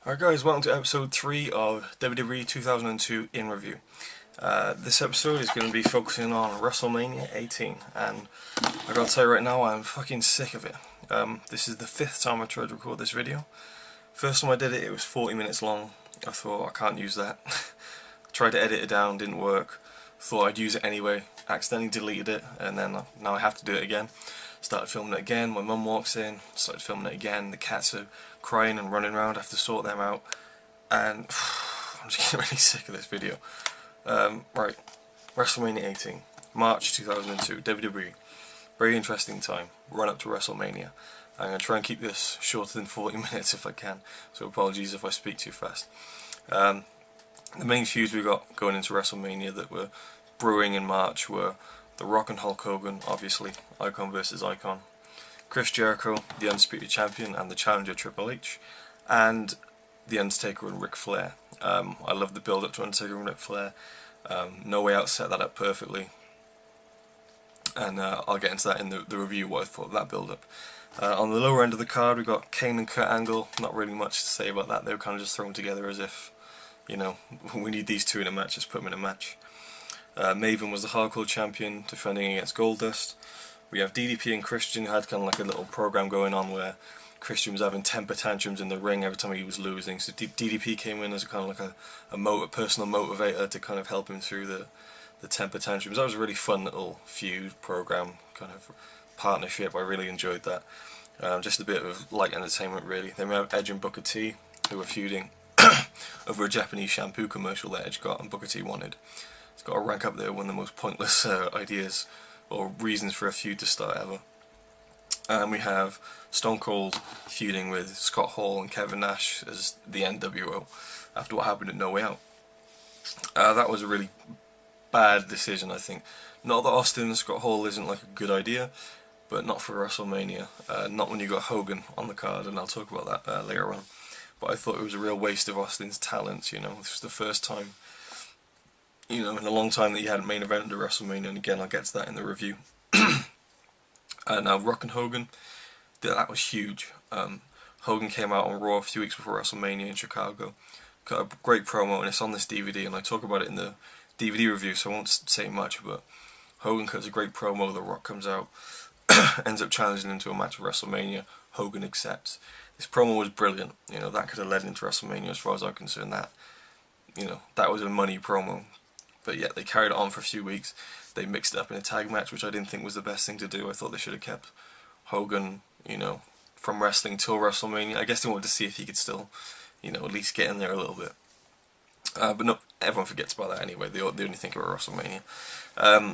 Alright guys, welcome to episode 3 of WWE 2002 in review. This episode is going to be focusing on WrestleMania 18, and I gotta tell you right now, I'm fucking sick of it. This is the 5th time I tried to record this video. First time I did it, it was 40 minutes long. I thought, I can't use that. Tried to edit it down, didn't work. Thought I'd use it anyway, accidentally deleted it, and then now I have to do it again. Started filming it again, my mum walks in, started filming it again, the cats are crying and running around, I have to sort them out, and I'm just getting really sick of this video. Right, WrestleMania 18, March 2002, WWE. Very interesting time, run up to WrestleMania. I'm going to try and keep this shorter than 40 minutes if I can, so apologies if I speak too fast. The main feuds we got going into WrestleMania that were brewing in March were The Rock and Hulk Hogan, obviously, Icon versus Icon. Chris Jericho, the Undisputed Champion, and the Challenger Triple H. And The Undertaker and Ric Flair. I love the build up to Undertaker and Ric Flair. No Way Out set that up perfectly. And I'll get into that in the review, what I thought of that build up. On the lower end of the card we got Kane and Kurt Angle. Not really much to say about that, they were kind of just thrown together as if, you know, we need these two in a match, just put them in a match. Maven was the Hardcore Champion, defending against Goldust. We have DDP and Christian, who had kind of like a little program going on where Christian was having temper tantrums in the ring every time he was losing. So DDP came in as a kind of like a personal motivator to kind of help him through the temper tantrums. That was a really fun little feud program, kind of partnership. I really enjoyed that. Just a bit of light entertainment, really. Then we have Edge and Booker T, who were feuding over a Japanese shampoo commercial that Edge got and Booker T wanted. It's got to rank up there, one of the most pointless ideas or reasons for a feud to start ever. And we have Stone Cold feuding with Scott Hall and Kevin Nash as the NWO after what happened at No Way Out. That was a really bad decision, I think. Not that Austin and Scott Hall isn't like a good idea, but not for WrestleMania. Not when you got Hogan on the card, and I'll talk about that later on. But I thought it was a real waste of Austin's talents, you know. This was the first time, you know, in a long time that he hadn't main evented at WrestleMania, and again I'll get to that in the review. Now Rock and Hogan, that was huge. Hogan came out on Raw a few weeks before WrestleMania in Chicago, got a great promo, and it's on this DVD, and I talk about it in the DVD review, so I won't say much, but Hogan cuts a great promo, The Rock comes out, ends up challenging him to a match at WrestleMania, Hogan accepts. This promo was brilliant, you know, that could have led into WrestleMania as far as I'm concerned. That, you know, that was a money promo. But yet they carried it on for a few weeks. They mixed it up in a tag match, which I didn't think was the best thing to do. I thought they should have kept Hogan, you know, from wrestling till WrestleMania. I guess they wanted to see if he could still, you know, at least get in there a little bit. But no, everyone forgets about that anyway. They only think about WrestleMania.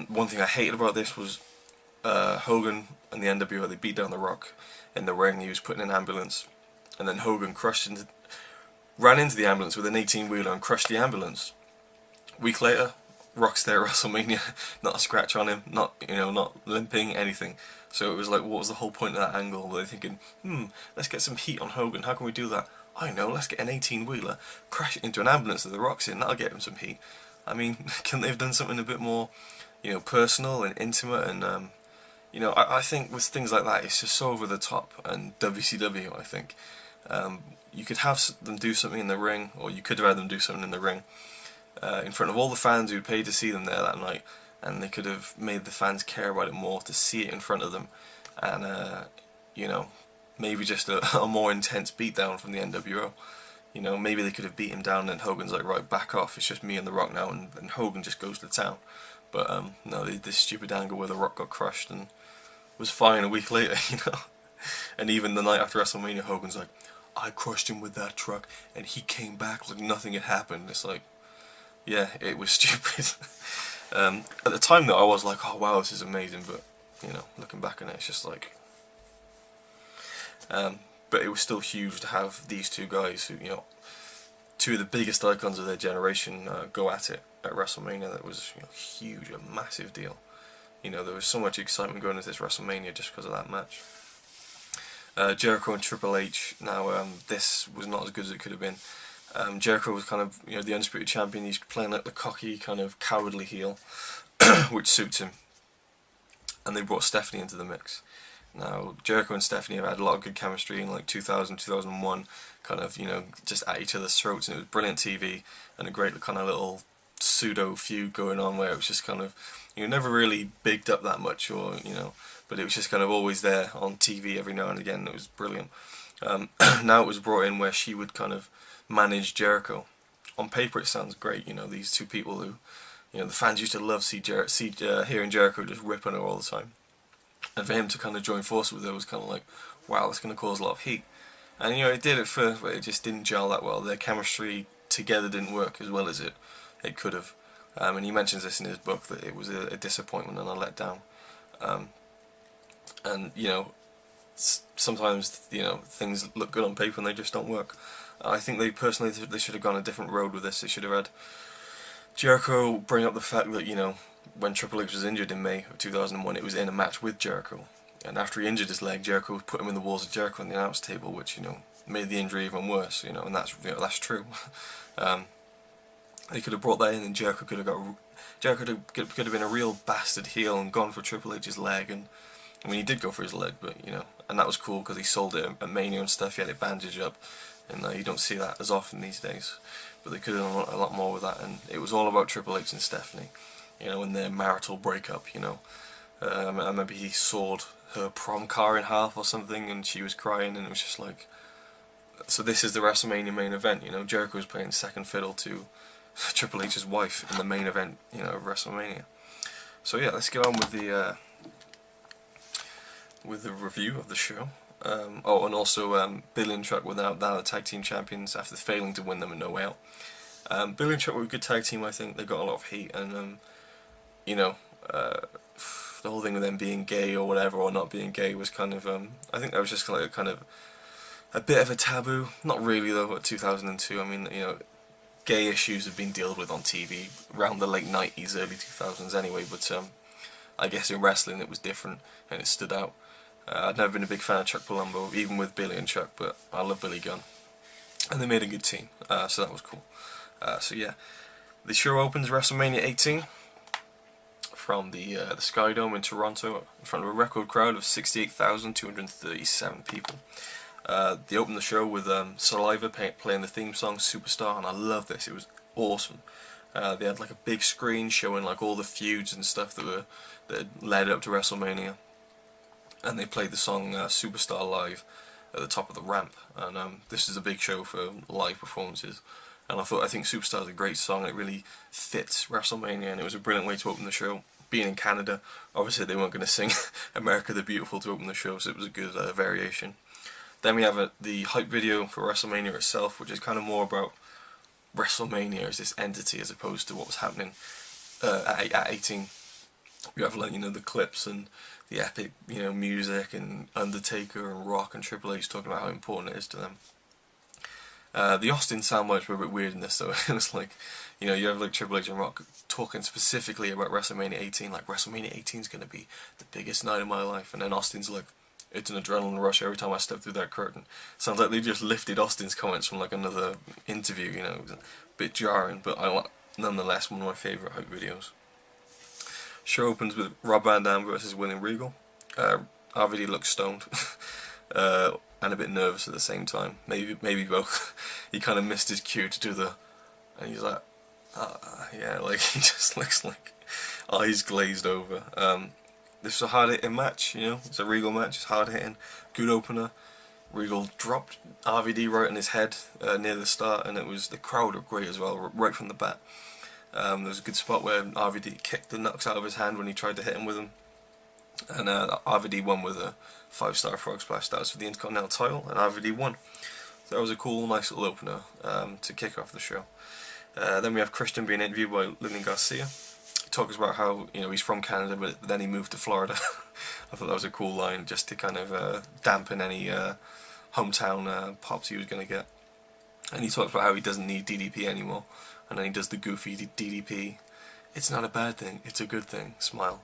One thing I hated about this was Hogan and the NWO. They beat down The Rock in the ring. He was put in an ambulance, and then Hogan ran into the ambulance with an 18-wheeler and crushed the ambulance. A week later, Rock's there at WrestleMania, not a scratch on him, not limping, anything. So it was like, what was the whole point of that angle? Were they thinking, let's get some heat on Hogan, how can we do that? I know, let's get an 18-wheeler, crash it into an ambulance that The Rock's in, that'll get him some heat. I mean, couldn't they have done something a bit more, you know, personal and intimate, and, you know, I think with things like that, it's just so over the top, and WCW, I think. You could have them do something in the ring, or you could have had them do something in the ring, in front of all the fans who paid to see them there that night, and they could have made the fans care about it more, to see it in front of them, and you know, maybe just a more intense beatdown from the NWO. You know, maybe they could have beat him down, and Hogan's like, right, back off, it's just me and The Rock now, and Hogan just goes to town. But no, this stupid angle where The Rock got crushed and was fine a week later, you know. And even the night after WrestleMania, Hogan's like, I crushed him with that truck, and he came back like nothing had happened. It's like, yeah, it was stupid. At the time though, I was like, oh wow, this is amazing, but, you know, looking back on it, it's just like, but it was still huge to have these two guys who, you know, two of the biggest icons of their generation, go at it at WrestleMania. That was, you know, huge, a massive deal. You know, there was so much excitement going into this WrestleMania just because of that match. Jericho and Triple H, now this was not as good as it could have been. Jericho was kind of, you know, the Undisputed Champion. He's playing like the cocky, kind of cowardly heel, which suits him. And they brought Stephanie into the mix. Now, Jericho and Stephanie have had a lot of good chemistry in like 2000, 2001, kind of, you know, just at each other's throats, and it was brilliant TV and a great kind of little pseudo feud going on where it was just kind of, you know, never really bigged up that much, or, you know, but it was just kind of always there on TV every now and again. It was brilliant. Now it was brought in where she would kind of manage Jericho. On paper it sounds great, you know, these two people who, you know, the fans used to love hearing Jericho just rip on her all the time. And for him to kind of join forces with her was kind of like, wow, that's going to cause a lot of heat. And, you know, it did at first, but it just didn't gel that well. Their chemistry together didn't work as well as it could have. And he mentions this in his book, that it was a disappointment and a letdown. And, you know, sometimes, you know, things look good on paper and they just don't work. I think they should have gone a different road with this. They should have had Jericho bring up the fact that, you know, when Triple H was injured in May of 2001, it was in a match with Jericho. And after he injured his leg, Jericho put him in the walls of Jericho on the announce table, which, you know, made the injury even worse, you know, and that's, you know, that's true. They could have brought that in, and Jericho could have been a real bastard heel and gone for Triple H's leg. And I mean, he did go for his leg, but, you know, and that was cool because he sold it at Mania and stuff. He had it bandaged up, and you don't see that as often these days. But they could have done a lot more with that, and it was all about Triple H and Stephanie, you know, and their marital breakup, you know. I remember he sawed her prom car in half or something, and she was crying, and it was just like, so this is the WrestleMania main event, you know. Jericho was playing second fiddle to Triple H's wife in the main event, you know, of WrestleMania. So yeah, let's get on with the review of the show. Oh, and also Billy and Chuck were now the tag team champions after failing to win them in No Way Out. Billy and Chuck were a good tag team. I think they got a lot of heat, and you know, the whole thing with them being gay or whatever, or not being gay, was kind of I think that was just like kind of a bit of a taboo. Not really though. At 2002, I mean, you know, gay issues have been dealt with on TV around the late 90s, early 2000s anyway. But I guess in wrestling it was different and it stood out. I'd never been a big fan of Chuck Palumbo, even with Billy and Chuck, but I love Billy Gunn, and they made a good team, so that was cool. So yeah, the show opens WrestleMania 18 from the Sky Dome in Toronto in front of a record crowd of 68,237 people. They opened the show with Saliva playing the theme song Superstar, and I love this. It was awesome. They had like a big screen showing like all the feuds and stuff that had led up to WrestleMania. And they played the song Superstar live at the top of the ramp, and this is a big show for live performances, and I think Superstar is a great song. It really fits WrestleMania, and it was a brilliant way to open the show. Being in Canada, obviously they weren't going to sing America the Beautiful to open the show, so it was a good variation. Then we have the hype video for WrestleMania itself, which is kind of more about WrestleMania as this entity as opposed to what was happening at 18. You have, like, you know, the clips and the epic, you know, music, and Undertaker and Rock and Triple H talking about how important it is to them. The Austin soundbites were a bit weird in this though. It was like, you know, you have like Triple H and Rock talking specifically about WrestleMania 18, like WrestleMania 18 is going to be the biggest night of my life, and then Austin's like, it's an adrenaline rush every time I step through that curtain. Sounds like they just lifted Austin's comments from like another interview, you know. It was a bit jarring, but nonetheless one of my favourite hype videos. Show opens with Rob Van Dam versus William Regal. RVD looks stoned and a bit nervous at the same time. Maybe both. He kind of missed his cue to do and he's like, yeah, like he just looks like eyes glazed over. This was a hard hitting match, you know. It's a Regal match. It's hard hitting, good opener. Regal dropped RVD right on his head near the start, and the crowd were great as well, right from the bat. There was a good spot where RVD kicked the knucks out of his hand when he tried to hit him with them, and RVD won with a 5-star frog splash. That was for the Intercontinental title, and RVD won. So that was a cool, nice little opener to kick off the show. Then we have Christian being interviewed by Lillian Garcia. He talks about how, you know, he's from Canada, but then he moved to Florida. I thought that was a cool line, just to kind of dampen any hometown pops he was going to get. And he talks about how he doesn't need DDP anymore. And then he does the goofy DDP. It's not a bad thing, it's a good thing. Smile.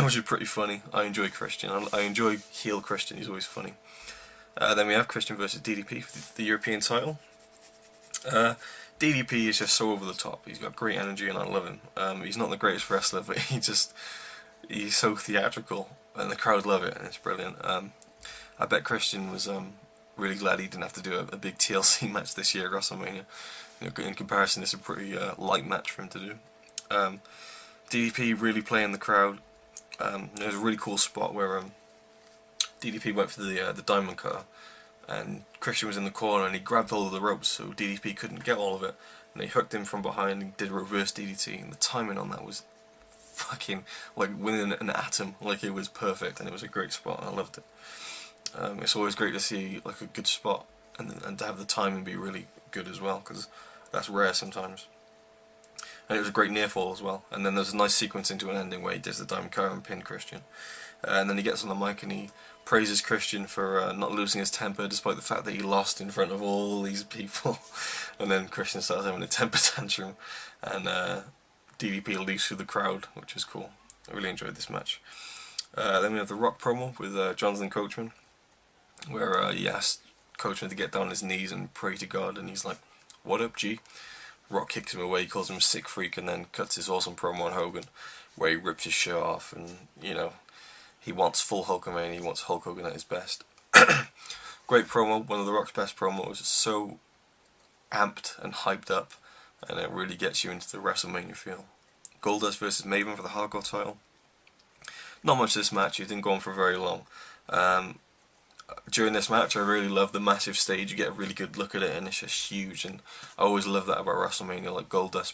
Which is pretty funny. I enjoy Christian. I enjoy heel Christian, he's always funny. Then we have Christian versus DDP for the European title. DDP is just so over the top. He's got great energy and I love him. He's not the greatest wrestler, but he just he's so theatrical, and the crowd love it, and it's brilliant. I bet Christian was really glad he didn't have to do a big TLC match this year at WrestleMania. In comparison, it's a pretty light match for him to do. DDP really playing the crowd. There's a really cool spot where DDP went for the diamond cutter, and Christian was in the corner, and he grabbed hold of the ropes so DDP couldn't get all of it, and they hooked him from behind and did a reverse DDT, and the timing on that was fucking like within an atom. Like, it was perfect, and it was a great spot, and I loved it. It's always great to see like a good spot and to have the timing be really good as well, because that's rare sometimes. And it was a great near fall as well. And then there's a nice sequence into an ending where he does the diamond cutter and pin Christian, and then he gets on the mic and he praises Christian for not losing his temper despite the fact that he lost in front of all these people. And then Christian starts having a temper tantrum, and DDP leaves through the crowd, which is cool. I really enjoyed this match. Then we have the Rock promo with Jonathan Coachman, where he asked Coachman to get down on his knees and pray to God, and he's like, "What up, G?" Rock kicks him away, calls him a sick freak, and then cuts his awesome promo on Hogan, where he rips his shirt off, and he wants full Hulkamania, he wants Hulk Hogan at his best. Great promo, one of the Rock's best promos. It's so amped and hyped up, and it really gets you into the WrestleMania feel. Goldust versus Maven for the Hardcore title. Not much this match, it didn't go on for very long. During this match, I really love the massive stage. You get a really good look at it, and it's just huge. And I always love that about WrestleMania, like Goldust,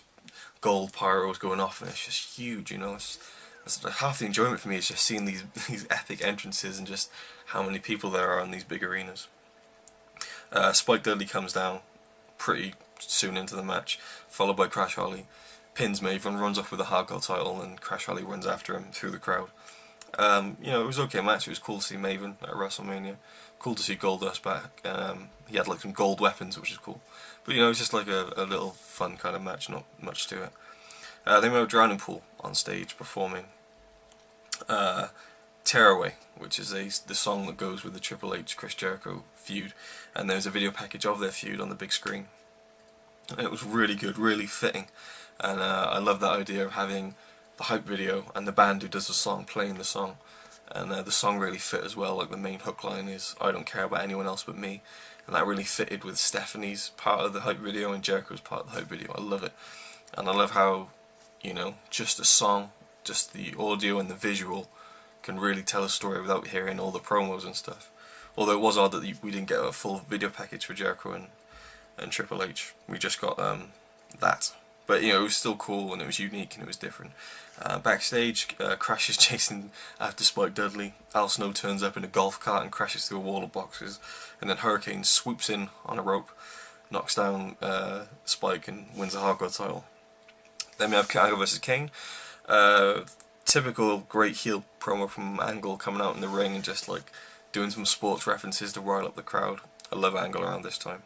gold pyros going off, and it's just huge. It's like half the enjoyment for me is just seeing these epic entrances and just how many people there are in these big arenas. Spike Dudley comes down pretty soon into the match, followed by Crash Holly, pins Maven, runs off with the Hardcore title, and Crash Holly runs after him through the crowd. It was okay match. It was cool to see Maven at WrestleMania. Cool to see Goldust back. He had like some gold weapons, which is cool. But it was just like a little fun kind of match, not much to it. Then we have Drowning Pool on stage performing Tearaway, which is the song that goes with the Triple H Chris Jericho feud, and there's a video package of their feud on the big screen. And it was really good, really fitting, and I love that idea of having the hype video and the band who does the song playing the song, and the song really fit as well. Like, the main hook line is "I don't care about anyone else but me," and that really fitted with Stephanie's part of the hype video and Jericho's part of the hype video. I love it, and I love how just a song, just the audio and the visual can really tell a story without hearing all the promos and stuff. Although it was odd that we didn't get a full video package for Jericho and Triple H. We just got that. But it was still cool, and it was unique, and it was different. Backstage, Crash is chasing after Spike Dudley. Al Snow turns up in a golf cart and crashes through a wall of boxes, and then Hurricane swoops in on a rope, knocks down Spike, and wins the Hardcore title. Then we have Angle vs Kane. Typical great heel promo from Angle, coming out in the ring and just like doing some sports references to rile up the crowd. I love Angle around this time.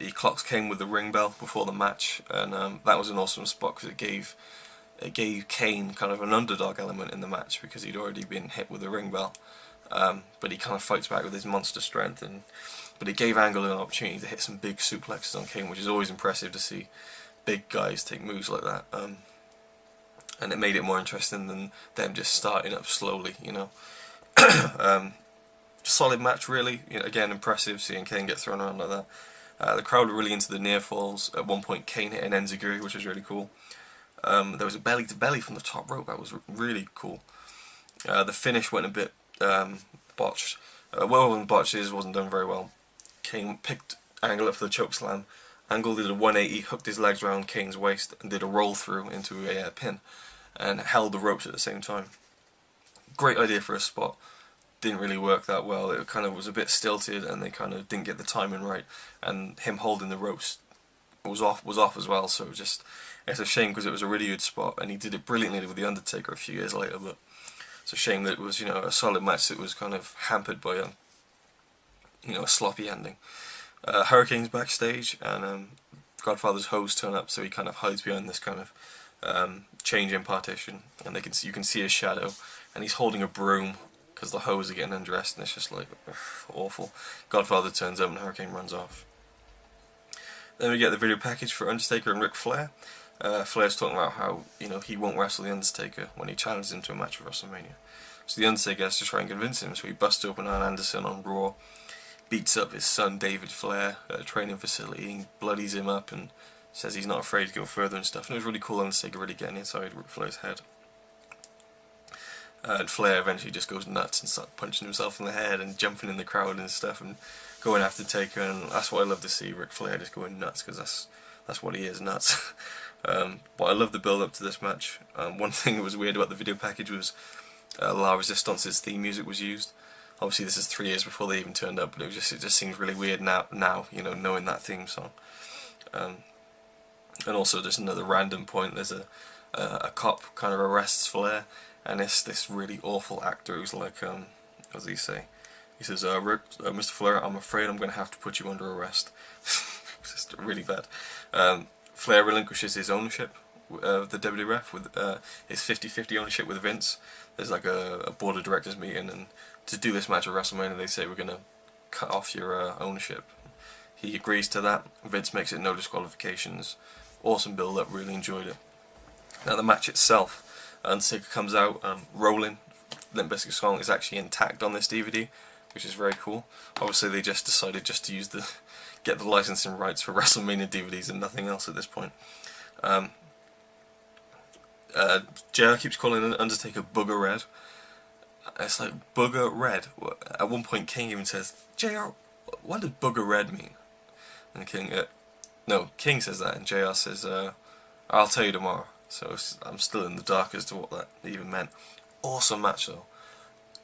He clocks Kane with the ring bell before the match, and that was an awesome spot because it gave Kane kind of an underdog element in the match because he'd already been hit with the ring bell, but he kind of fights back with his monster strength, but it gave Angle an opportunity to hit some big suplexes on Kane, which is always impressive to see big guys take moves like that, and it made it more interesting than them just starting up slowly. Solid match, really. Again, impressive seeing Kane get thrown around like that. The crowd were really into the near falls. At one point, Kane hit an enziguri, which was really cool. There was a belly to belly from the top rope. That was really cool. The finish went a bit botched. Well, it wasn't botched, it just wasn't done very well. Kane picked Angle up for the choke slam. Angle did a 180, hooked his legs around Kane's waist, and did a roll through into a pin, and held the ropes at the same time. Great idea for a spot. Didn't really work that well. It kind of was a bit stilted, and they kind of didn't get the timing right. And him holding the ropes was off as well. So it's a shame because it was a really good spot, and he did it brilliantly with the Undertaker a few years later. But it's a shame that it was a solid match that was kind of hampered by a sloppy ending. Hurricane's backstage, and Godfather's hose turn up, so he kind of hides behind this kind of change-in partition, and you can see his shadow, and he's holding a broom because the hose are getting undressed, and it's just like awful. Godfather turns up and Hurricane runs off. Then we get the video package for Undertaker and Ric Flair. Flair's talking about how, you know, he won't wrestle the Undertaker when he challenges him to a match at WrestleMania. So the Undertaker has to try and convince him, so he busts open Arn Anderson on Raw, beats up his son David Flair at a training facility, and bloodies him up and says he's not afraid to go further and stuff. And it was really cool, Undertaker really getting inside Ric Flair's head. And Flair eventually just goes nuts and starts punching himself in the head and jumping in the crowd and stuff and going after Taker, and that's what I love to see, Ric Flair just going nuts, because that's what he is, nuts. But I love the build up to this match. One thing that was weird about the video package was La Resistance's theme music was used. Obviously this is 3 years before they even turned up, but it just seems really weird now, you know, knowing that theme song. And also just another random point, there's a cop kind of arrests Flair, and it's this really awful actor who's like, what does he say? He says, Mr. Flair, I'm afraid I'm going to have to put you under arrest. It's just really bad. Flair relinquishes his ownership of the WWF with his 50-50 ownership with Vince. There's like a board of directors meeting, and to do this match at WrestleMania they say we're going to cut off your ownership. He agrees to that. Vince makes it no disqualifications. Awesome build up, really enjoyed it. Now the match itself, Undertaker comes out rolling. Limp Bizkit's song is actually intact on this DVD, which is very cool. Obviously they just decided just to use get the licensing rights for WrestleMania DVDs and nothing else at this point. JR keeps calling Undertaker Booger Red. It's like Booger Red. At one point King even says, JR, what does Booger Red mean? And King says that, and JR says, I'll tell you tomorrow. So I'm still in the dark as to what that even meant. Awesome match though.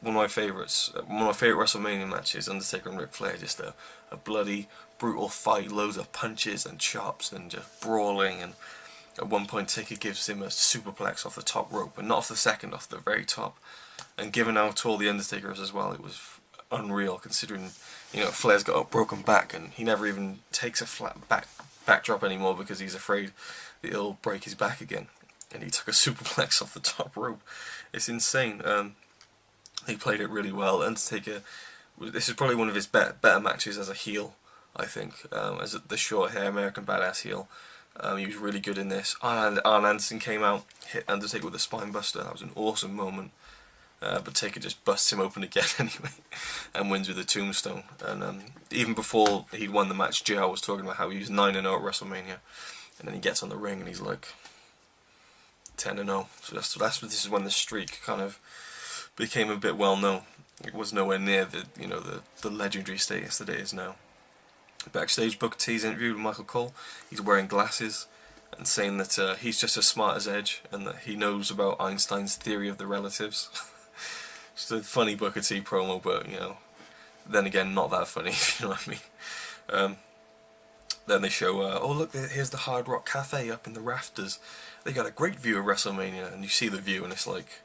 One of my favourites. One of my favourite WrestleMania matches, Undertaker and Ric Flair. Just a bloody, brutal fight, loads of punches and chops and just brawling. And at one point Taker gives him a superplex off the top rope, but not off the second, off the very top. And given how tall the Undertaker is as well, it was unreal, considering, you know, Flair's got a broken back and he never even takes a flat backdrop anymore because he's afraid that he'll break his back again. And he took a superplex off the top rope. It's insane. He played it really well. Undertaker, this is probably one of his better matches as a heel, I think, as the short hair American Badass heel. He was really good in this. Arn Anderson came out, hit Undertaker with a spine buster. That was an awesome moment. But Taker just busts him open again anyway, and wins with a tombstone. And even before he'd won the match, JR was talking about how he was 9-0 at WrestleMania, and then he gets on the ring and he's like 10-0. So this is when the streak kind of became a bit well known. It was nowhere near the legendary status that it is now. Backstage, Booker T's interviewed with Michael Cole. He's wearing glasses and saying that he's just as smart as Edge and that he knows about Einstein's theory of the relatives. It's a funny Booker T promo, but you know, then again, not that funny, if you know what I mean. Then they show, oh look, here's the Hard Rock Cafe up in the rafters. They got a great view of WrestleMania, and you see the view, and it's like,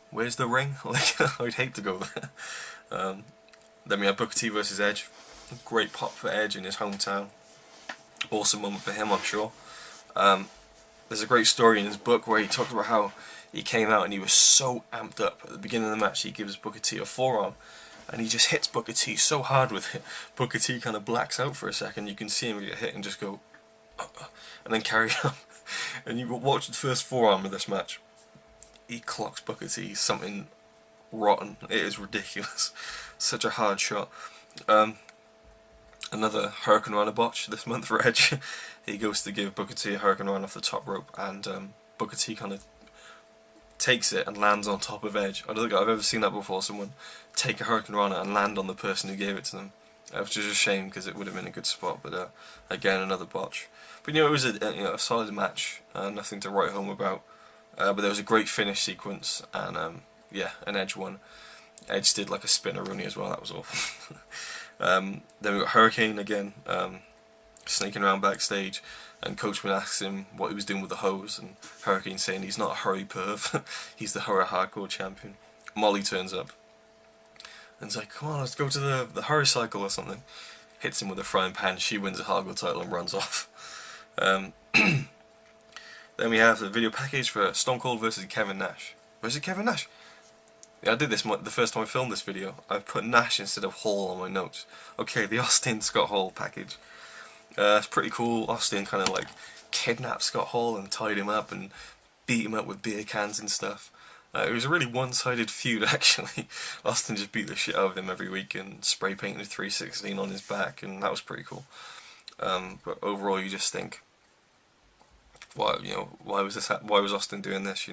where's the ring? Like, I'd hate to go there. Then we have Booker T versus Edge. Great pop for Edge in his hometown. Awesome moment for him, I'm sure. There's a great story in his book where he talked about how he came out and he was so amped up. At the beginning of the match, he gives Booker T a forearm, and he just hits Booker T so hard with it. Booker T kind of blacks out for a second. You can see him get hit and just go, and then carry on. And you watch the first forearm of this match. He clocks Booker T something rotten. It is ridiculous. Such a hard shot. Another Hurricane Rana botch this month for Edge. He goes to give Booker T a Hurricane Rana off the top rope, and Booker T kind of takes it and lands on top of Edge. I don't think I've ever seen that before, someone take a Hurricane Rana and land on the person who gave it to them. Which is a shame, because it would have been a good spot, but again, another botch. But you know, it was a solid match, nothing to write home about. But there was a great finish sequence, and yeah, an Edge won. Edge did like a spinner Rooney as well, that was awful. Then we got Hurricane again, sneaking around backstage, and Coachman asks him what he was doing with the hose, and Hurricane saying he's not a hurry perv, he's the horror hardcore champion. Molly turns up, and it's like, come on, let's go to the hurry cycle or something. Hits him with a frying pan, she wins a hardcore title and runs off. Then we have the video package for Stone Cold versus Kevin Nash. Versus Kevin Nash? Yeah, I did this the first time I filmed this video. I've put Nash instead of Hall on my notes. Okay, the Austin Scott Hall package. It's pretty cool. Austin kind of like kidnapped Scott Hall and tied him up and beat him up with beer cans and stuff. It was a really one-sided feud, actually. Austin just beat the shit out of him every week and spray painted 316 on his back, and that was pretty cool. But overall, you just think, why was Austin doing this?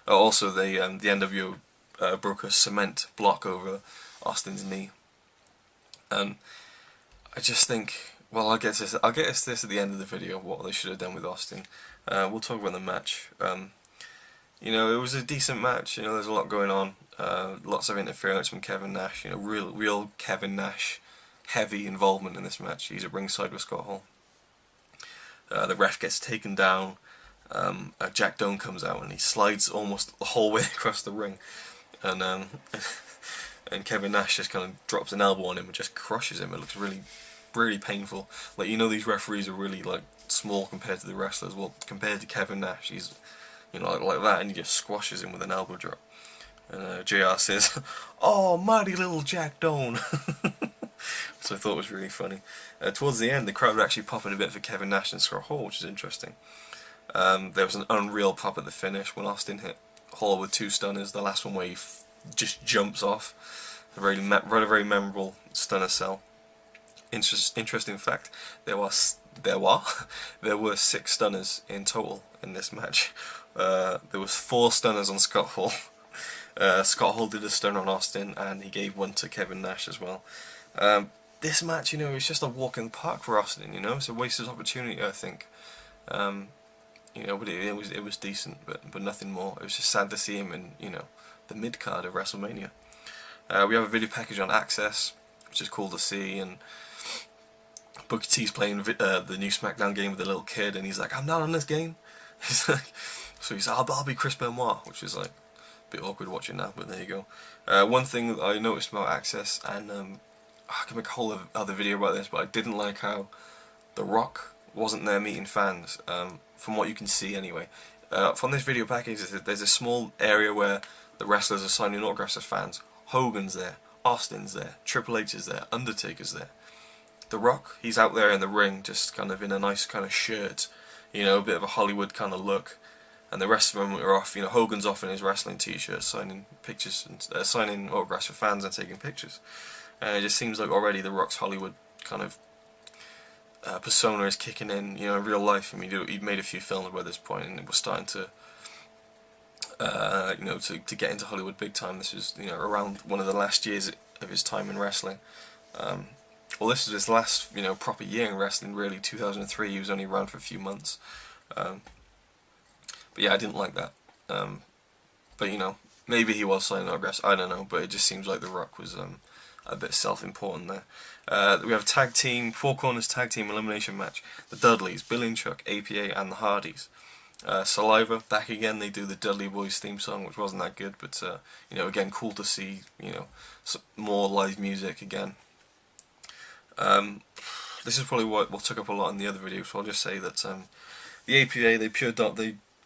Also, the NWO broke a cement block over Austin's knee. I just think, well, I'll get to this at the end of the video, what they should have done with Austin. We'll talk about the match. It was a decent match. There's a lot going on. Lots of interference from Kevin Nash. Real Kevin Nash heavy involvement in this match. He's at ringside with Scott Hall. The ref gets taken down. Jack Doan comes out and he slides almost the whole way across the ring, and Kevin Nash just kind of drops an elbow on him and just crushes him. It looks really, really painful. Like, these referees are really like small compared to the wrestlers. Well, compared to Kevin Nash, he's like that, and he just squashes him with an elbow drop. And JR says, "Oh, mighty little Jack Doan," which I thought was really funny. Towards the end, the crowd were actually popping a bit for Kevin Nash and Scott Hall, which is interesting. There was an unreal pop at the finish when Austin hit Hall with 2 stunners. The last one where he just jumps off. A very memorable stunner cell. Interesting fact: there were 6 stunners in total in this match. There was 4 stunners on Scott Hall. Scott Hall did a stunner on Austin, and he gave one to Kevin Nash as well. This match, it's just a walk in the park for Austin. It's a wasted opportunity, I think. But it was decent, but nothing more. It was just sad to see him in the mid card of WrestleMania. We have a video package on Axxess, which is cool to see, and Booker T's playing the new SmackDown game with the little kid, and he's like, "I'm not on this game." He's like, so he's like, "I'll be Chris Benoit," which is like a bit awkward watching that, but there you go. One thing that I noticed about Axxess, and I can make a whole other video about this, but I didn't like how The Rock wasn't there meeting fans, from what you can see anyway. From this video package, there's a small area where the wrestlers are signing autographs as fans. Hogan's there, Austin's there, Triple H is there, Undertaker's there. The Rock, he's out there in the ring, just kind of in a nice kind of shirt, a bit of a Hollywood kind of look, and the rest of them are off. Hogan's off in his wrestling t-shirt, signing pictures and signing autographs for fans and taking pictures. It just seems like already The Rock's Hollywood kind of persona is kicking in, in real life. I mean, he'd made a few films by this point, and it was starting to, to get into Hollywood big time. This was, around one of the last years of his time in wrestling. Well, this was his last, proper year in wrestling, really. 2003, he was only around for a few months. But yeah, I didn't like that. But, maybe he was signing autographs, I don't know, but it just seems like The Rock was a bit self-important there. We have a 4 corners tag team elimination match. The Dudleys, Billy and Chuck, APA, and the Hardys. Saliva, back again. They do the Dudley Boys theme song, which wasn't that good, but again, cool to see, some more live music again. This is probably what took up a lot in the other video, so I'll just say that the APA, they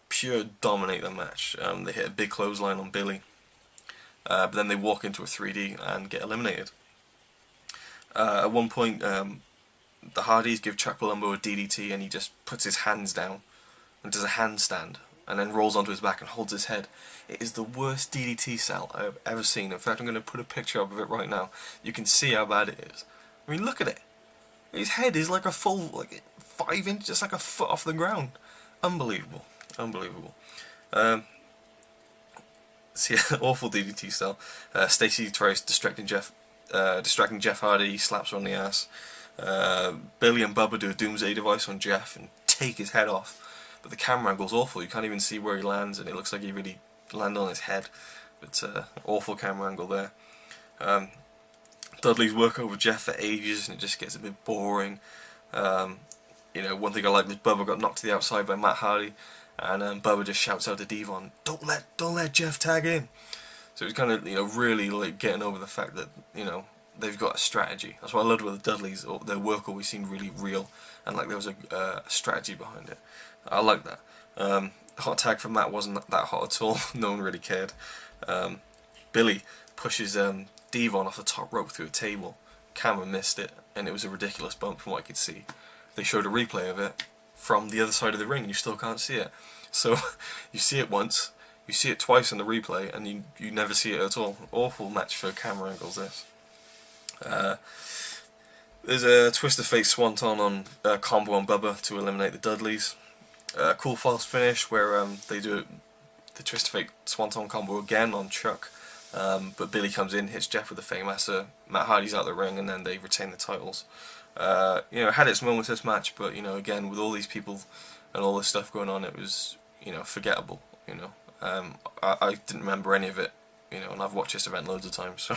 pure dominate the match. They hit a big clothesline on Billy, but then they walk into a 3D and get eliminated. At one point, the Hardys give Chuck Palumbo a DDT, and he just puts his hands down and does a handstand, and then rolls onto his back and holds his head. It is the worst DDT cell I've ever seen. In fact, I'm going to put a picture up of it right now. You can see how bad it is. I mean, look at it. His head is like a full, 5 inches, just like a foot off the ground. Unbelievable. Unbelievable. See, awful DDT style. Stacy tries distracting Jeff Hardy. He slaps her on the ass. Billy and Bubba do a doomsday device on Jeff and take his head off. But the camera angle's awful. You can't even see where he lands, and it looks like he really landed on his head. But awful camera angle there. Dudley's work over Jeff for ages, and it just gets a bit boring. One thing I like was Bubba got knocked to the outside by Matt Hardy, and Bubba just shouts out to Devon, "Don't let Jeff tag in." So it's kind of really getting over the fact that they've got a strategy. That's what I loved with the Dudleys. Their work always seemed really real, and there was a strategy behind it. I like that. The hot tag from Matt wasn't that hot at all. No one really cared. Billy pushes Devon off the top rope through a table. Camera missed it, and it was a ridiculous bump from what I could see. They showed a replay of it. from the other side of the ring and you still can't see it. So you see it once, you see it twice in the replay, and you never see it at all. Awful match for camera angles, this. There's a Twist of Fate Swanton on Combo on Bubba to eliminate the Dudleys. Cool fast finish where they do the Twist of Fate Swanton combo again on Chuck, but Billy comes in, hits Jeff with the Faymaster, Matt Hardy's out of the ring, and then they retain the titles. You know, it had its moments, this match, but you know, again, with all these people and all this stuff going on, it was, you know, forgettable. You know, I didn't remember any of it. You know, and I've watched this event loads of times. So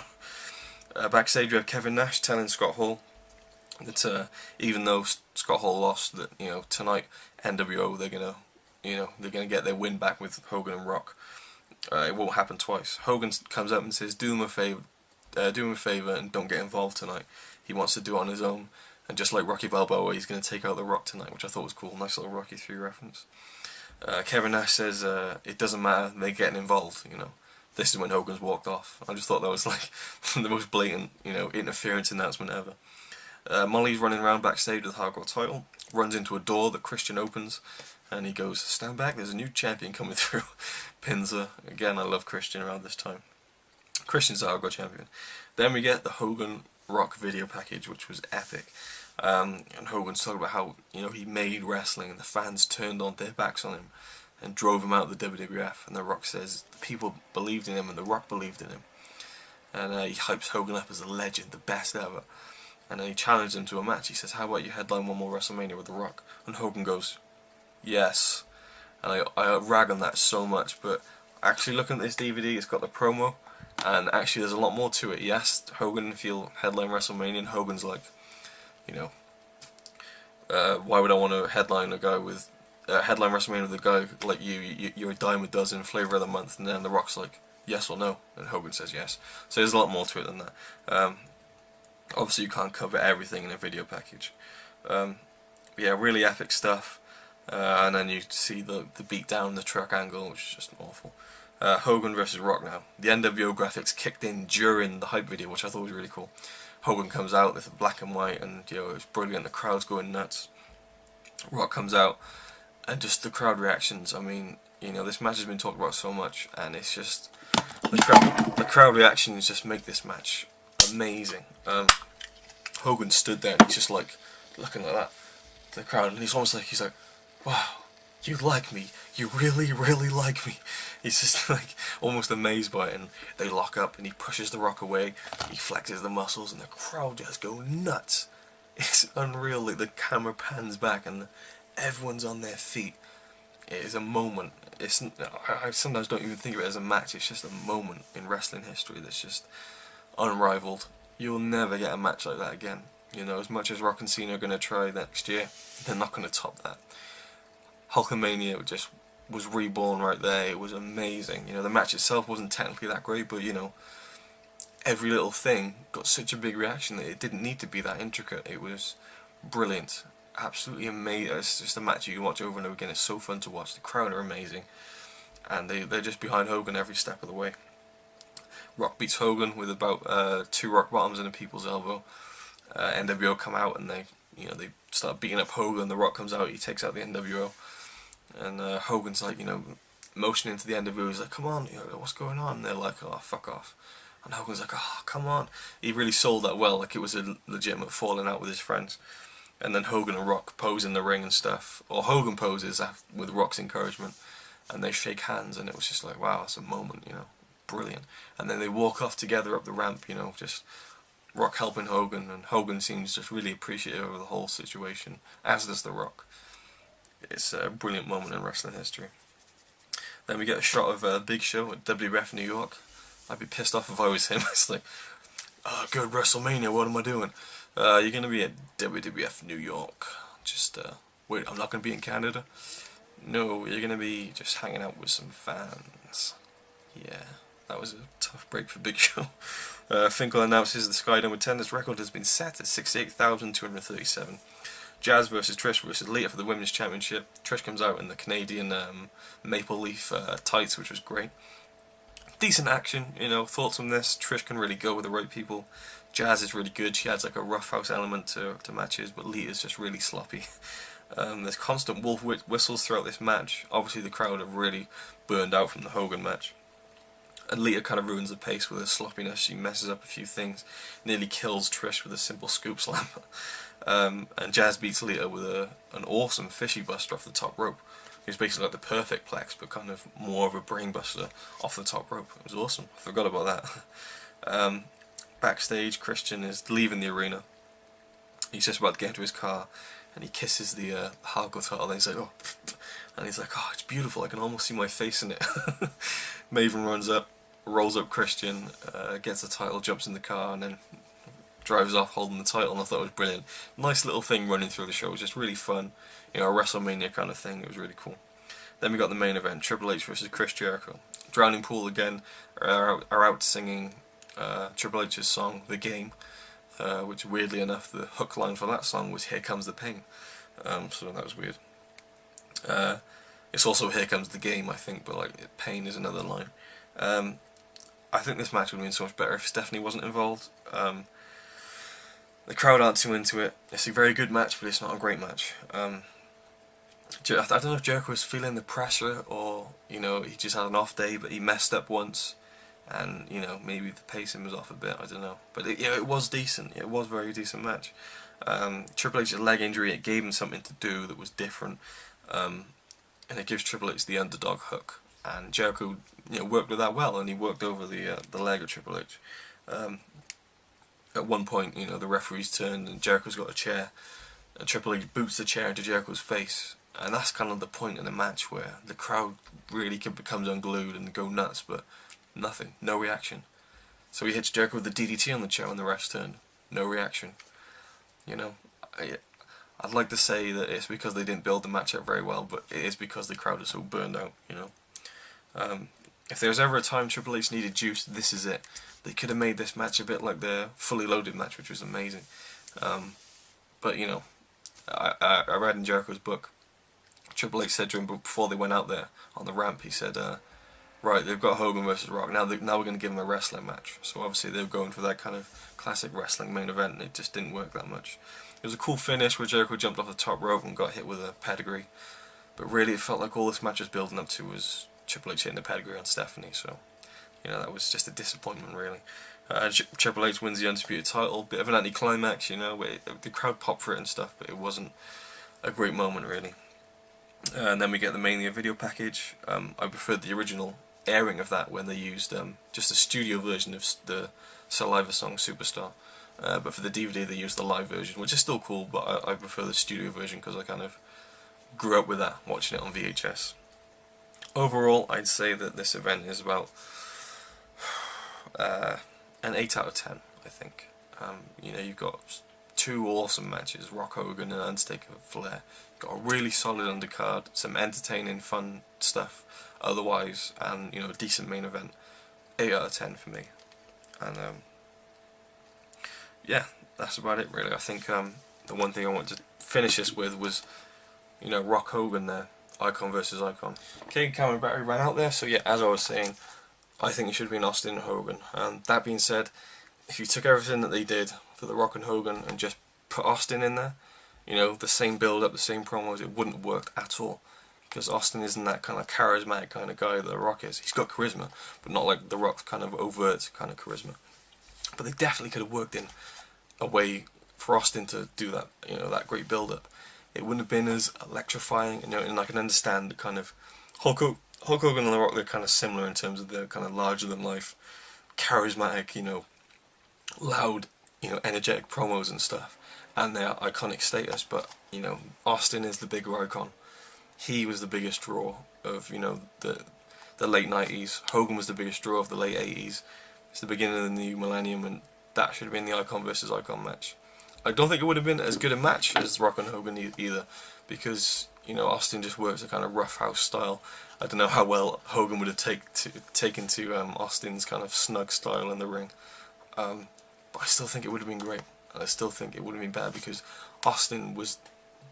backstage, we have Kevin Nash telling Scott Hall that even though Scott Hall lost, that, you know, tonight NWO they're gonna get their win back with Hogan and Rock. It won't happen twice. Hogan comes up and says, do him a favor and don't get involved tonight. He wants to do it on his own, and just like Rocky Balboa, he's going to take out The Rock tonight, which I thought was cool. Nice little Rocky 3 reference. Kevin Nash says it doesn't matter, they're getting involved. You know, this is when Hogan's walked off. I just thought that was like the most blatant, you know, interference announcement ever. Molly's running around backstage with the Hardcore title, runs into a door that Christian opens, and he goes, stand back, there's a new champion coming through. Pins her. Again, I love Christian around this time. Christian's the Hardcore champion. Then we get the Hogan Rock video package, which was epic. And Hogan's talking about how, you know, he made wrestling and the fans turned on their backs on him and drove him out of the WWF. And The Rock says the people believed in him and The Rock believed in him. And he hypes Hogan up as a legend, the best ever. And then he challenged him to a match. He says, how about you headline one more WrestleMania with The Rock? And Hogan goes, yes. And I rag on that so much, but actually looking at this DVD, it's got the promo, and actually there's a lot more to it. Yes, Hogan, if you'll headline WrestleMania, and Hogan's like, you know, why would I want to headline a guy with headline WrestleMania with a guy like you? You're a dime a dozen, flavor of the month. And then The Rock's like, yes or no, and Hogan says yes. So there's a lot more to it than that. Obviously you can't cover everything in a video package. Yeah, really epic stuff. And then you see the beat down the truck angle, which is just awful. Hogan versus Rock now. The NWO graphics kicked in during the hype video, which I thought was really cool. Hogan comes out with black and white, and you know, it's brilliant. The crowd's going nuts. Rock comes out, and just the crowd reactions. I mean, you know, this match has been talked about so much, and it's just the crowd reactions just make this match amazing. Hogan stood there, and he's just like looking like that to the crowd, and he's almost like, he's like, wow, you like me, you really, really like me. He's just like almost amazed by it, and they lock up, and he pushes The Rock away, he flexes the muscles, and the crowd just go nuts. It's unreal. Like, the camera pans back, and everyone's on their feet. It is a moment. It's, I sometimes don't even think of it as a match. It's just a moment in wrestling history that's just unrivaled. You'll never get a match like that again. You know, as much as Rock and Cena are going to try next year, they're not going to top that. Hulkamania just was reborn right there. It was amazing. You know, the match itself wasn't technically that great, but you know, every little thing got such a big reaction that it didn't need to be that intricate. It was brilliant, absolutely amazing. It's just a match you can watch over and over again. It's so fun to watch. The crowd are amazing, and they're just behind Hogan every step of the way. Rock beats Hogan with about 2 rock bottoms and a people's elbow. NWO come out and they start beating up Hogan. The Rock comes out, he takes out the NWO, and Hogan's like, you know, motioning to the NWO. He's like, come on, you know, what's going on? And they're like, oh, fuck off. And Hogan's like, oh, come on. He really sold that well, like it was a legitimate falling out with his friends. And then Hogan and Rock pose in the ring and stuff, or Hogan poses with Rock's encouragement, and they shake hands, and it was just like, wow, that's a moment, you know, brilliant. And then they walk off together up the ramp, you know, just Rock helping Hogan, and Hogan seems just really appreciative of the whole situation, as does The Rock. It's a brilliant moment in wrestling history. Then we get a shot of Big Show at WWF New York. I'd be pissed off if I was him. It's like, oh, good WrestleMania, what am I doing? You're going to be at WWF New York. Just, wait, I'm not going to be in Canada? No, you're going to be just hanging out with some fans. Yeah, that was a tough break for Big Show. Finkel announces the Skydome attendance record has been set at 68,237. Jazz versus Trish versus Lita for the Women's Championship. Trish comes out in the Canadian maple leaf tights, which was great. Decent action, you know, thoughts on this. Trish can really go with the right people. Jazz is really good. She adds like a roughhouse element to matches, but Lita's just really sloppy. There's constant wolf whistles throughout this match. Obviously the crowd have really burned out from the Hogan match. And Lita kind of ruins the pace with her sloppiness. She messes up a few things, nearly kills Trish with a simple scoop slam. And Jazz beats Lita with an awesome fishy buster off the top rope. It was basically like the perfect plex, but kind of more of a brain buster off the top rope. It was awesome. I forgot about that. Backstage, Christian is leaving the arena. He's just about to get into his car, and he kisses the hardcore title. And he's like, oh, and he's like, oh, it's beautiful. I can almost see my face in it. Maven runs up, rolls up Christian, gets the title, jumps in the car, and then drives off holding the title. And I thought it was brilliant. Nice little thing running through the show. It was just really fun. You know, a WrestleMania kind of thing. It was really cool. Then we got the main event, Triple H versus Chris Jericho. Drowning Pool again are out singing Triple H's song, The Game, which weirdly enough, the hook line for that song was Here Comes the Pain. So that was weird. It's also Here Comes the Game, I think, but like Pain is another line. I think this match would have been so much better if Stephanie wasn't involved. The crowd aren't too into it. It's a very good match, but it's not a great match. I don't know if Jericho was feeling the pressure, or you know, he just had an off day, but he messed up once, and you know, maybe the pacing was off a bit. I don't know, but it was decent. It was a very decent match. Triple H's leg injury, it gave him something to do that was different, and it gives Triple H the underdog hook. And Jericho, you know, worked with that well, and he worked over the leg of Triple H. At one point, you know, the referee's turned and Jericho's got a chair, and Triple H boots the chair into Jericho's face, and that's kind of the point in the match where the crowd really becomes unglued and go nuts, but nothing, no reaction. So he hits Jericho with the DDT on the chair when the ref's turned, no reaction. You know, I'd like to say that it's because they didn't build the match up very well, but it is because the crowd is so burned out, you know. If there was ever a time Triple H needed juice, this is it. They could have made this match a bit like their Fully Loaded match, which was amazing. But you know, I read in Jericho's book, Triple H said to him before they went out there on the ramp, he said, right, they've got Hogan versus Rock, now we're going to give them a wrestling match. So obviously they were going for that kind of classic wrestling main event, and it just didn't work that much. It was a cool finish where Jericho jumped off the top rope and got hit with a pedigree, but really it felt like all this match was building up to was Triple H hitting the pedigree on Stephanie, so you know, that was just a disappointment really. Triple H wins the Undisputed title, bit of an anticlimax, you know, the crowd popped for it and stuff, but it wasn't a great moment really. And then we get the Mania video package. I preferred the original airing of that when they used just a studio version of the Saliva song Superstar, but for the DVD they used the live version, which is still cool, but I prefer the studio version because I kind of grew up with that, watching it on VHS. Overall, I'd say that this event is about an 8 out of 10, I think. You know, you've got two awesome matches, Rock Hogan and Undertaker Flair. Got a really solid undercard, some entertaining, fun stuff otherwise, and you know, a decent main event. 8 out of 10 for me. And yeah, that's about it really. I think the one thing I wanted to finish this with was, you know, Rock Hogan there, icon versus icon. Kane, Cameron Battery ran out there, so yeah, as I was saying, I think it should have been Austin and Hogan. That being said, if you took everything that they did for The Rock and Hogan and just put Austin in there, you know, the same build-up, the same promos, it wouldn't work at all. Because Austin isn't that kind of charismatic kind of guy that The Rock is. He's got charisma, but not like The Rock's kind of overt kind of charisma. But they definitely could have worked in a way for Austin to do that, you know, that great build-up. It wouldn't have been as electrifying, you know, and I can understand the kind of Hulk Hogan and The Rock, they're kind of similar in terms of their kind of larger-than-life, charismatic, you know, loud, you know, energetic promos and stuff, and their iconic status. But you know, Austin is the bigger icon. He was the biggest draw of, you know, the late 90s. Hogan was the biggest draw of the late 80s. It's the beginning of the new millennium, and that should have been the icon versus icon match. I don't think it would have been as good a match as Rock and Hogan either, because you know, Austin just works a kind of rough house style. I don't know how well Hogan would have taken to Austin's kind of snug style in the ring, but I still think it would have been great, and I still think it would have been bad because Austin was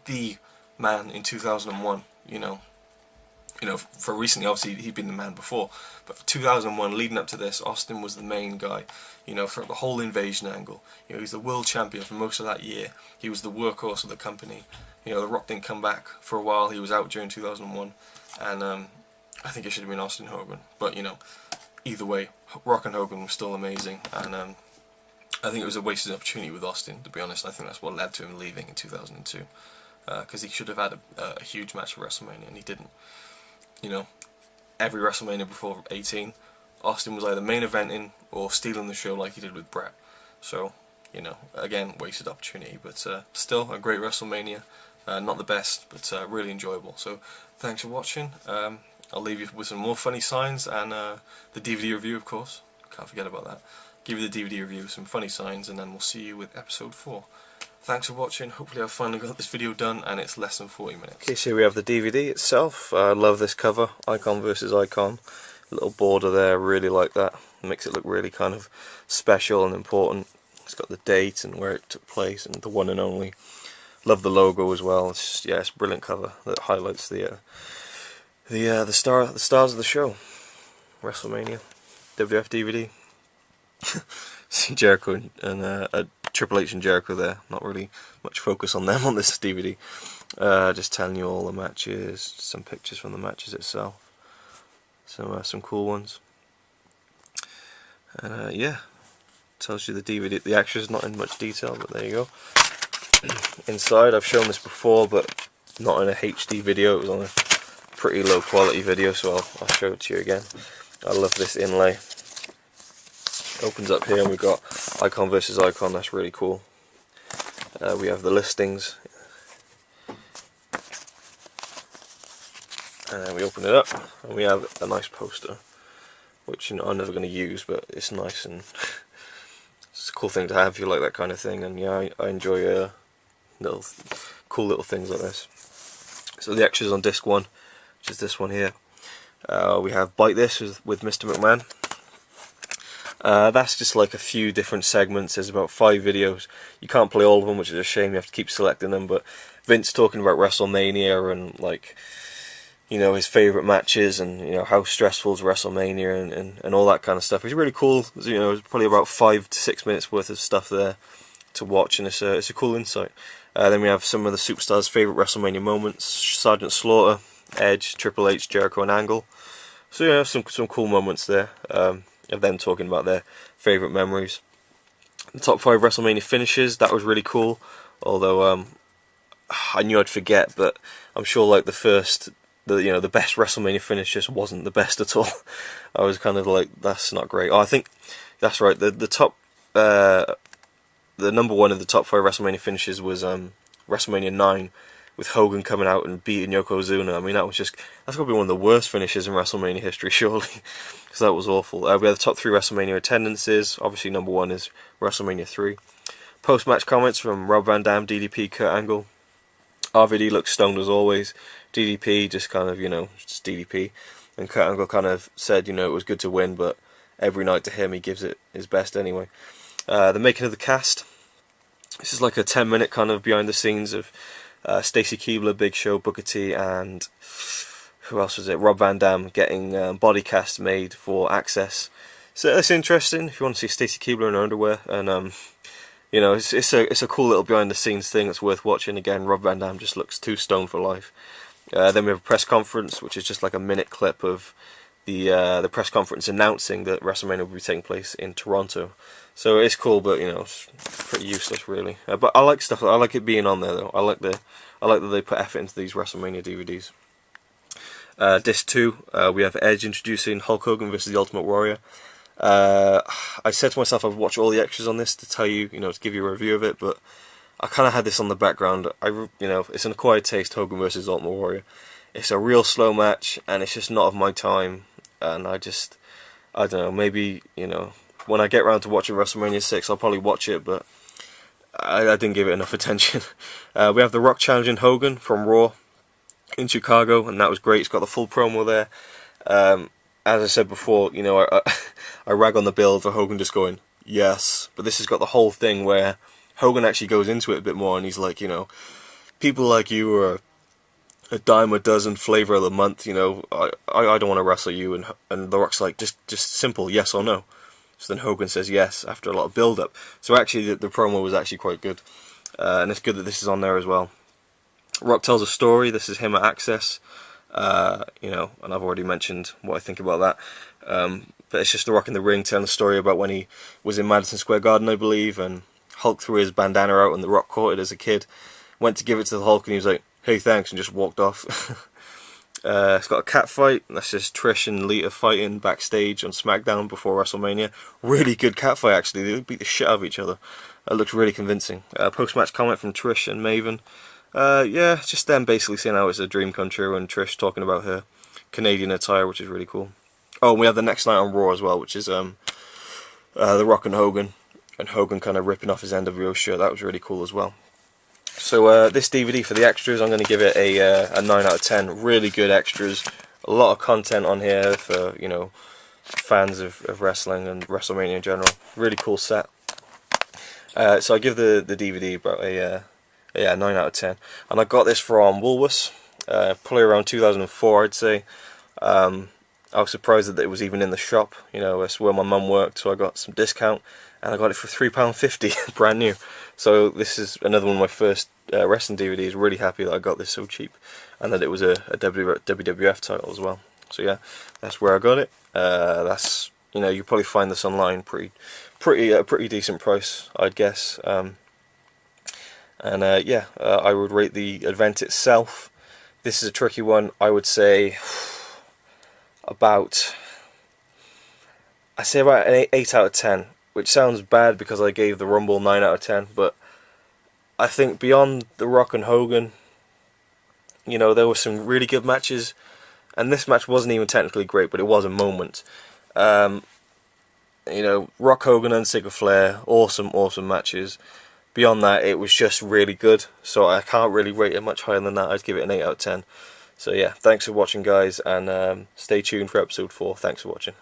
the man in 2001. You know, for recently, obviously he'd been the man before, but for 2001, leading up to this, Austin was the main guy. You know, for the whole invasion angle. You know, he's the world champion for most of that year. He was the workhorse of the company. You know, The Rock didn't come back for a while. He was out during 2001, and I think it should have been Austin Hogan. But you know, either way, Rock and Hogan were still amazing, and I think it was a wasted opportunity with Austin, to be honest. I think that's what led to him leaving in 2002, because he should have had a huge match at WrestleMania, and he didn't. You know, every WrestleMania before 18, Austin was either main eventing or stealing the show like he did with Bret. So, you know, again, wasted opportunity, but still a great WrestleMania. Not the best, but really enjoyable. So, thanks for watching. I'll leave you with some more funny signs and the DVD review, of course. Can't forget about that. Give you the DVD review, some funny signs, and then we'll see you with episode 4. Thanks for watching. Hopefully I've finally got this video done and it's less than 40 minutes. Okay, so here we have the DVD itself. I love this cover, icon versus icon. Little border there, really like that. Makes it look really kind of special and important. It's got the date and where it took place and the one and only. Love the logo as well. It's just, yeah, it's a brilliant cover that highlights the stars of the show. WrestleMania, WWF DVD. See Jericho and Triple H and Jericho there. Not really much focus on them on this DVD. Just telling you all the matches, some pictures from the matches itself. Some cool ones. And yeah, tells you the DVD. The extras not in much detail, but there you go. Inside, I've shown this before, but not in a HD video. It was on a pretty low quality video, so I'll show it to you again. I love this inlay. Opens up here and we've got icon versus icon. That's really cool. We have the listings, and then we open it up and we have a nice poster, which, you know, I'm never going to use, but it's nice and it's a cool thing to have if you like that kind of thing. And yeah, I enjoy cool little things like this. So the extras on disc 1, which is this one here. We have Bite This with Mr. McMahon. That's just like a few different segments. There's about 5 videos. You can't play all of them, which is a shame. You have to keep selecting them. But Vince talking about WrestleMania and, like, you know, his favourite matches and, you know, how stressful is WrestleMania and all that kind of stuff. It's really cool. You know, there's probably about 5 to 6 minutes worth of stuff there to watch, and it's a cool insight. Then we have some of the superstars' favourite WrestleMania moments: Sergeant Slaughter, Edge, Triple H, Jericho, and Angle. So yeah, some cool moments there. Of them talking about their favourite memories. The top 5 WrestleMania finishes, that was really cool, although I knew I'd forget, but I'm sure like the best WrestleMania finish just wasn't the best at all. I was kind of like, that's not great. Oh, I think that's right, the number 1 of the top 5 WrestleMania finishes was WrestleMania 9, with Hogan coming out and beating Yokozuna. I mean, that's got to be one of the worst finishes in WrestleMania history, surely, because that was awful. We have the top 3 WrestleMania attendances. Obviously, number 1 is WrestleMania 3. Post-match comments from Rob Van Dam, DDP, Kurt Angle. RVD looks stoned as always. DDP just kind of, you know, just DDP. And Kurt Angle kind of said, you know, it was good to win, but every night to him, he gives it his best anyway. The making of the cast. This is like a 10-minute kind of behind the scenes of Stacy Keibler, Big Show, Booker T, and who else was it? Rob Van Dam getting body cast made for Axxess. So that's interesting if you want to see Stacy Keibler in her underwear, and you know, it's a cool little behind the scenes thing that's worth watching. Again, Rob Van Dam just looks too stoned for life. Then we have a press conference, which is just like a minute clip of the press conference announcing that WrestleMania will be taking place in Toronto. So it's cool, but you know, it's pretty useless really. But I like stuff. I like it being on there though. I like that they put effort into these WrestleMania DVDs. Disc 2, we have Edge introducing Hulk Hogan versus the Ultimate Warrior. I said to myself I'd watch all the extras on this to tell you, you know, to give you a review of it, but I kind of had this on the background. You know, it's an acquired taste, Hogan versus Ultimate Warrior. It's a real slow match, and it's just not of my time. And I don't know, maybe, you know, when I get around to watching WrestleMania 6, I'll probably watch it, but I didn't give it enough attention. We have The Rock challenging Hogan from Raw in Chicago, and that was great. It's got the full promo there. As I said before, you know, I rag on the build for Hogan just going, yes, but this has got the whole thing where Hogan actually goes into it a bit more, and he's like, you know, people like you are a dime a dozen, flavor of the month, you know, I don't want to wrestle you, and The Rock's like, just simple, yes or no. So then Hogan says yes after a lot of build-up. So actually the promo was actually quite good, and it's good that this is on there as well. Rock tells a story. This is him at Axxess. You know, and I've already mentioned what I think about that. But it's just The Rock in the ring telling a story about when he was in Madison Square Garden, I believe, and Hulk threw his bandana out and The Rock caught it as a kid. Went to give it to the Hulk and he was like, "Hey, thanks," and just walked off. It's got a cat fight. That's just Trish and Lita fighting backstage on SmackDown before WrestleMania. Really good cat fight, actually. They beat the shit out of each other. It looks really convincing. Post-match comment from Trish and Maven. Yeah, just them basically saying how it's a dream come true, and Trish talking about her Canadian attire, which is really cool. Oh, and we have the next night on Raw as well, which is The Rock and Hogan kind of ripping off his NWO shirt. That was really cool as well. So this DVD for the extras, I'm going to give it a 9 out of 10. Really good extras. A lot of content on here for, you know, fans of wrestling and WrestleMania in general. Really cool set. So I give the DVD about a 9 out of 10. And I got this from Woolworths, probably around 2004, I'd say. I was surprised that it was even in the shop. You know, it's where my mum worked, so I got some discount, and I got it for £3.50, brand new. So this is another one of my first wrestling DVDs. Really happy that I got this so cheap, and that it was a WWF title as well. So yeah, that's where I got it. That's, you know, you probably find this online pretty decent price, I'd guess. Yeah, I would rate the event itself. This is a tricky one. I would say about an 8 out of 10, which sounds bad because I gave the Rumble 9 out of 10, but I think beyond The Rock and Hogan, you know, there were some really good matches, and this match wasn't even technically great, but it was a moment. You know, Rock, Hogan, Undertaker, Flair, awesome matches. Beyond that, it was just really good, so I can't really rate it much higher than that. I'd give it an 8 out of 10. So yeah, thanks for watching, guys, and stay tuned for episode 4. Thanks for watching.